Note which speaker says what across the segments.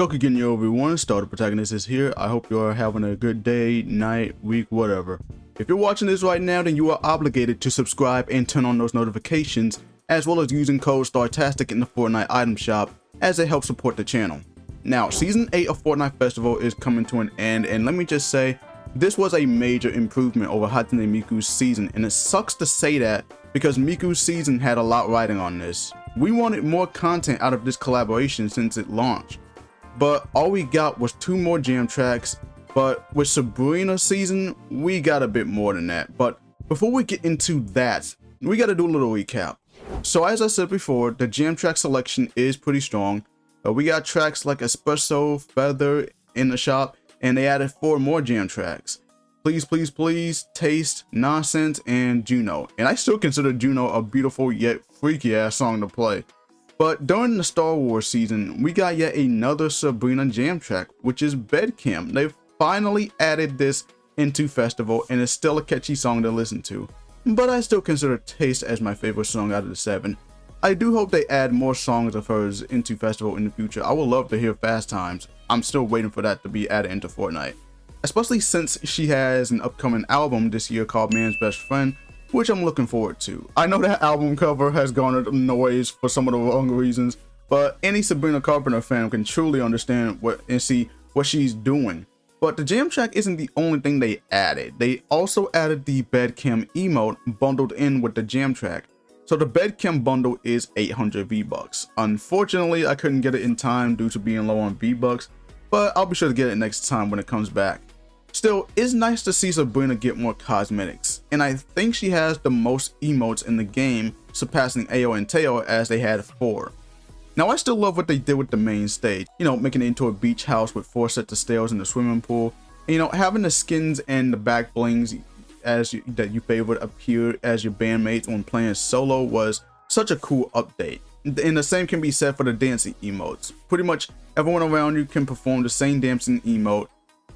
Speaker 1: Goku getting you everyone, Starter Protagonist is here. I hope you are having a good day, night, week, whatever. If you're watching this right now, then you are obligated to subscribe and turn on those notifications, as well as using code STARTASTIC in the Fortnite item shop, as it helps support the channel. Now, Season 8 of Fortnite Festival is coming to an end, and let me just say, this was a major improvement over Hatsune Miku's season, and it sucks to say that because Miku's season had a lot riding on this. We wanted more content out of this collaboration since it launched, but all we got was 2 more jam tracks. But with Sabrina's season, we got a bit more than that. But before we get into that, we got to do a little recap. So as I said before, the jam track selection is pretty strong. We got tracks like Espresso, Feather in the shop, and they added 4 more jam tracks. Please, Please, Please, Taste, Nonsense, and Juno. And I still consider Juno a beautiful yet freaky ass song to play. But during the Star Wars season, we got yet another Sabrina jam track, which is Bedcam. They've finally added this into Festival, and it's still a catchy song to listen to. But I still consider Taste as my favorite song out of the 7. I do hope they add more songs of hers into Festival in the future. I would love to hear Fast Times. I'm still waiting for that to be added into Fortnite, especially since she has an upcoming album this year called Man's Best Friend, which I'm looking forward to. I know that album cover has garnered noise for some of the wrong reasons, but any Sabrina Carpenter fan can truly understand and see what she's doing. But the jam track isn't the only thing they added. They also added the Bedcam emote bundled in with the jam track. So the Bedcam bundle is 800 V-Bucks. Unfortunately, I couldn't get it in time due to being low on V-Bucks, but I'll be sure to get it next time when it comes back. Still, it's nice to see Sabrina get more cosmetics, and I think she has the most emotes in the game, surpassing Ao and Teo as they had 4. Now, I still love what they did with the main stage, making it into a beach house with 4 sets of stairs in the swimming pool. And, having the skins and the back blings that you favored appear as your bandmates when playing solo was such a cool update. And the same can be said for the dancing emotes. Pretty much everyone around you can perform the same dancing emote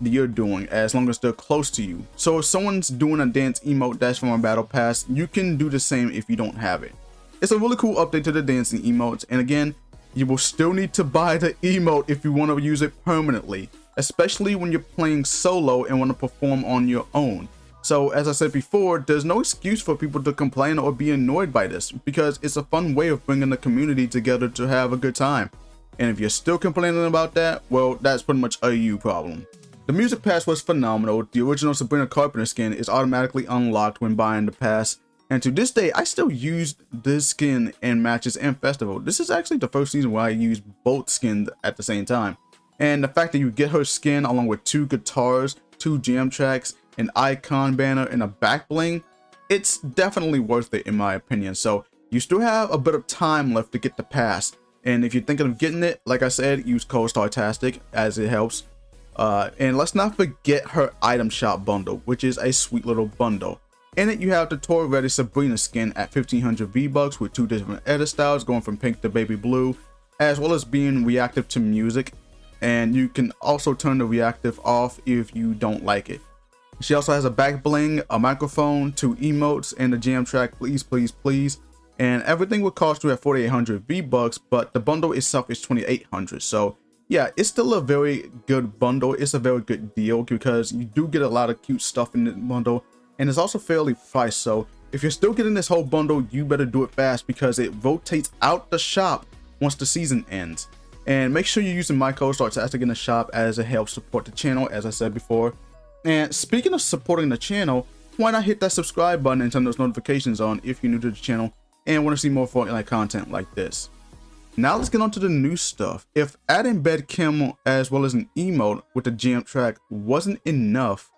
Speaker 1: that you're doing as long as they're close to you. So if someone's doing a dance emote that's from a battle pass, you can do the same if you don't have it. It's a really cool update to the dancing emotes, and again, you will still need to buy the emote if you want to use it permanently, especially when you're playing solo and want to perform on your own. So as I said before, there's no excuse for people to complain or be annoyed by this, because it's a fun way of bringing the community together to have a good time. And if you're still complaining about that, well, that's pretty much a you problem. The music pass was phenomenal. The original Sabrina Carpenter skin is automatically unlocked when buying the pass, and to this day I still use this skin in matches and Festival. This is actually the first season where I use both skins at the same time, and the fact that you get her skin along with 2 guitars, 2 jam tracks, an icon banner, and a back bling, it's definitely worth it in my opinion. So you still have a bit of time left to get the pass, and if you're thinking of getting it, like I said, use code STARTASTIC as it helps. And let's not forget her item shop bundle, which is a sweet little bundle. In it, you have the tour ready Sabrina skin at 1500 V-Bucks with 2 different edit styles going from pink to baby blue, as well as being reactive to music. And you can also turn the reactive off if you don't like it. She also has a back bling, a microphone, 2 emotes, and the jam track Please, Please, Please. And everything will cost you at 4800 V-Bucks, but the bundle itself is 2800. So yeah, it's still a very good bundle. It's a very good deal because you do get a lot of cute stuff in the bundle, and it's also fairly priced. So if you're still getting this whole bundle, you better do it fast because it rotates out the shop once the season ends. And make sure you're using my code STARTASTIC in the shop as it helps support the channel, as I said before. And speaking of supporting the channel, why not hit that subscribe button and turn those notifications on if you're new to the channel and want to see more Fortnite content like this. Now let's get on to the new stuff. If adding Bedcam as well as an emote with the jam track wasn't enough,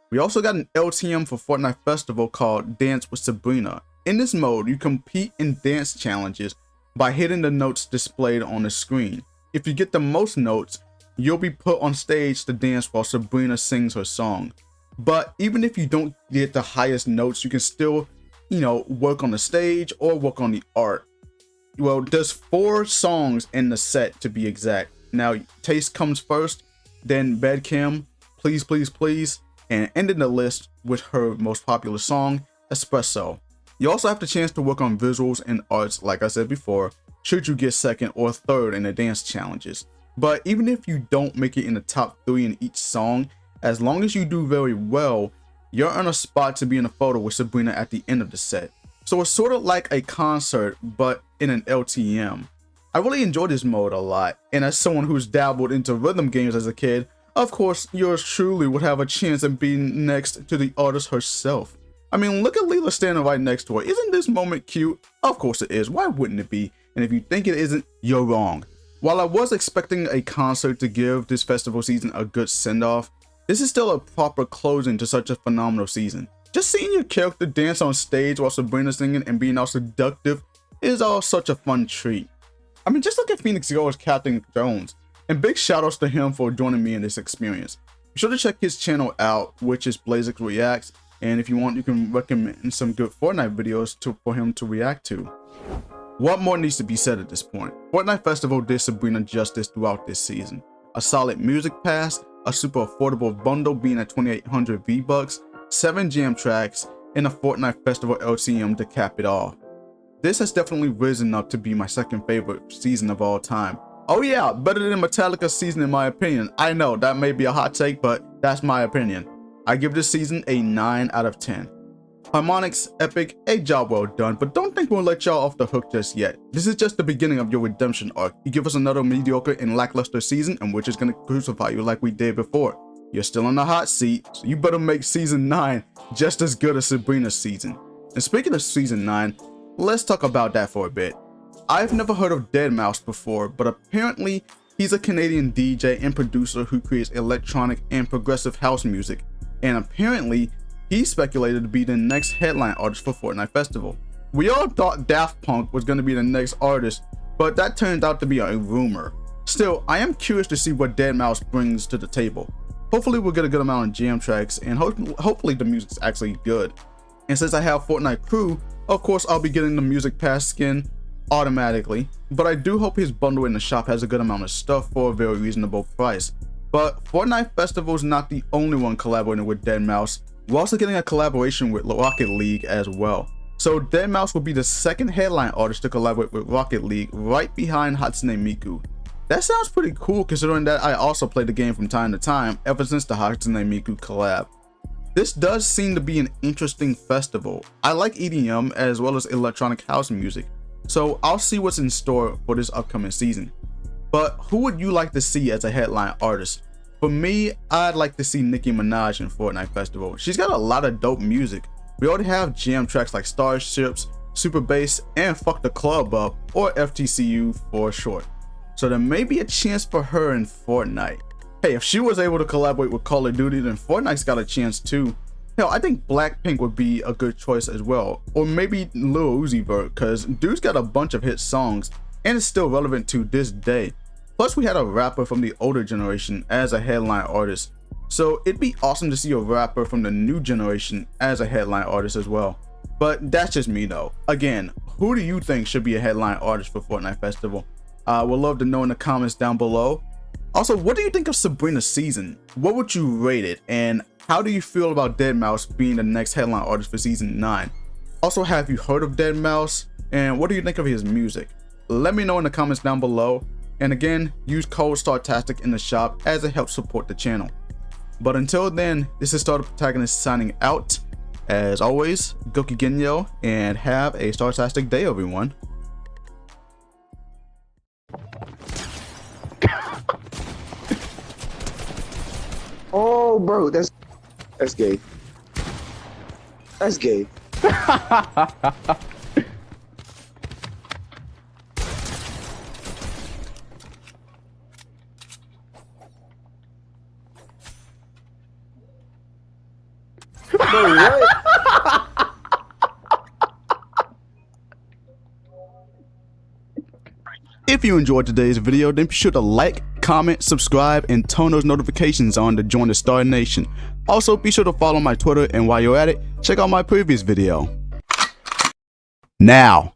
Speaker 1: we also got an LTM for Fortnite Festival called Dance with Sabrina. In this mode, you compete in dance challenges by hitting the notes displayed on the screen. If you get the most notes, you'll be put on stage to dance while Sabrina sings her song. But even if you don't get the highest notes, you can still, work on the stage or work on the art. Well, there's 4 songs in the set to be exact. Now, Taste comes first, then Bedcam, Please, Please, Please, and ending the list with her most popular song, Espresso. You also have the chance to work on visuals and arts, like I said before, should you get second or third in the dance challenges. But even if you don't make it in the top 3 in each song, as long as you do very well, you're on a spot to be in a photo with Sabrina at the end of the set. So it's sort of like a concert, but in an LTM. I really enjoy this mode a lot, and as someone who's dabbled into rhythm games as a kid, of course yours truly would have a chance at being next to the artist herself. I mean, look at Leela standing right next to her. Isn't this moment cute? Of course it is. Why wouldn't it be? And if you think it isn't, you're wrong. While I was expecting a concert to give this festival season a good send-off, this is still a proper closing to such a phenomenal season. Just seeing your character dance on stage while Sabrina's singing and being all seductive is all such a fun treat. I mean, just look at Phoenix Girl's Captain Jones, and big shoutouts to him for joining me in this experience. Be sure to check his channel out, which is Blazix Reacts, and if you want, you can recommend some good Fortnite videos for him to react to. What more needs to be said at this point? Fortnite Festival did Sabrina justice throughout this season. A solid music pass, a super affordable bundle being at 2,800 V-Bucks, 7 jam tracks, and a Fortnite Festival LTM to cap it off. This has definitely risen up to be my second favorite season of all time. Oh yeah, better than Metallica's season in my opinion. I know, that may be a hot take, but that's my opinion. I give this season a 9 out of 10. Harmonix, Epic, a job well done, but don't think we'll let y'all off the hook just yet. This is just the beginning of your redemption arc. You give us another mediocre and lackluster season, and we're just gonna crucify you like we did before. You're still in the hot seat, so you better make season 9 just as good as Sabrina's season. And speaking of season 9, let's talk about that for a bit. I've never heard of deadmau5 before, but apparently he's a Canadian DJ and producer who creates electronic and progressive house music, and apparently he's speculated to be the next headline artist for Fortnite Festival. We all thought Daft Punk was going to be the next artist, but that turned out to be a rumor. Still, I am curious to see what deadmau5 brings to the table. Hopefully we'll get a good amount of jam tracks, and hopefully the music's actually good. And since I have Fortnite Crew, of course I'll be getting the music pass skin automatically, but I do hope his bundle in the shop has a good amount of stuff for a very reasonable price. But Fortnite Festival is not the only one collaborating with deadmau5. We're also getting a collaboration with Rocket League as well. So deadmau5 will be the second headline artist to collaborate with Rocket League, right behind Hatsune Miku. That sounds pretty cool considering that I also play the game from time to time ever since the Hatsune Miku collab. This does seem to be an interesting festival. I like EDM as well as electronic house music, so I'll see what's in store for this upcoming season. But who would you like to see as a headline artist? For me, I'd like to see Nicki Minaj in Fortnite Festival. She's got a lot of dope music. We already have jam tracks like Starships, Super Bass, and Fuck the Club Up, or FTCU for short. So there may be a chance for her in Fortnite. Hey, if she was able to collaborate with Call of Duty, then Fortnite's got a chance too. Hell, I think Blackpink would be a good choice as well. Or maybe Lil Uzi Vert, cause dude's got a bunch of hit songs and is still relevant to this day. Plus we had a rapper from the older generation as a headline artist. So it'd be awesome to see a rapper from the new generation as a headline artist as well. But that's just me though. Again, who do you think should be a headline artist for Fortnite Festival? Would love to know in the comments down below. Also, what do you think of Sabrina's season? What would you rate it? And how do you feel about deadmau5 being the next headline artist for season 9? Also, have you heard of deadmau5? And what do you think of his music? Let me know in the comments down below. And again, use code STARTASTIC in the shop as it helps support the channel. But until then, this is Starter Protagonist signing out. As always, Goki Genyo, and have a Startastic day, everyone.
Speaker 2: Oh, bro, that's gay. That's gay. Bro, what?
Speaker 1: If you enjoyed today's video, then be sure to like, comment, subscribe, and turn those notifications on to join the Star Nation. Also, be sure to follow my Twitter, and while you're at it, check out my previous video. Now.